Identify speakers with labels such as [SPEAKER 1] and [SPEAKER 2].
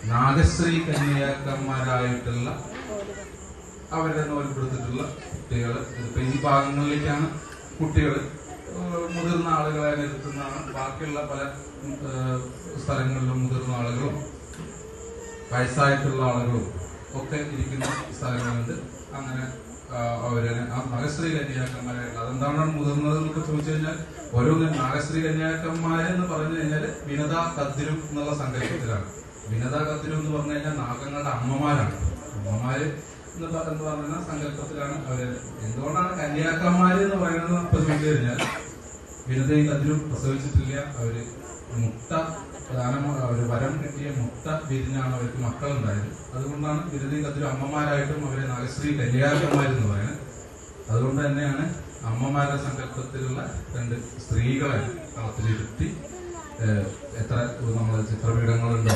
[SPEAKER 1] നാഗശ്രീ കന്യാക്കന്മാരായിട്ടുള്ള അവരുടെ നോൽപ്പെടുത്തിട്ടുള്ള കുട്ടികൾ. ഇതിപ്പോ ഈ ഭാഗങ്ങളിലേക്കാണ് കുട്ടികൾ, മുതിർന്ന ആളുകളെ നിർത്തുന്നതാണ്. ബാക്കിയുള്ള പല സ്ഥലങ്ങളിലും മുതിർന്ന ആളുകളും വയസ്സായിട്ടുള്ള ആളുകളും ഒക്കെ ഇരിക്കുന്ന സ്ഥലങ്ങളുണ്ട്. അങ്ങനെ അവരെ നാഗശ്രീ കന്യാക്കന്മാരായിട്ട് അതെന്താണ് മുതിർന്നത് എന്നൊക്കെ ചോദിച്ചു കഴിഞ്ഞാൽ, ഓരോ നാഗശ്രീ കന്യാക്കന്മാരെന്ന് പറഞ്ഞു കഴിഞ്ഞാൽ വിനത കത്തിരും എന്നുള്ള സങ്കല്പത്തിലാണ്. വിനത കത്തിരും എന്ന് പറഞ്ഞു കഴിഞ്ഞാൽ നാഗങ്ങളുടെ അമ്മമാരാണ്. അമ്മമാര് എന്ന് പറയുന്ന സങ്കല്പത്തിലാണ് അവര്. എന്തുകൊണ്ടാണ് കന്യാക്കന്മാര് എന്ന് പറയുന്നത് ഇപ്പൊ ചോദിച്ചു കഴിഞ്ഞാൽ, വിനതയും കത്തിരും പ്രസവിച്ചിട്ടില്ല. അവര് മുട്ട ഒരു വരം കിട്ടിയ മുട്ട വിരിഞ്ഞാണ് അവർക്ക് മക്കളുണ്ടായത്. അതുകൊണ്ടാണ് വിനതയും കത്തിരും അമ്മമാരായിട്ടും അവരെ നാഗശ്രീ കന്യാക്കന്മാരെന്ന് പറയുന്നത്. അതുകൊണ്ട് തന്നെയാണ് അമ്മമാരുടെ സങ്കല്പത്തിലുള്ള രണ്ട് സ്ത്രീകളെ കളത്തിലിരുത്തി എത്ര നമ്മളെ ചിത്രപീഠങ്ങളുണ്ടോ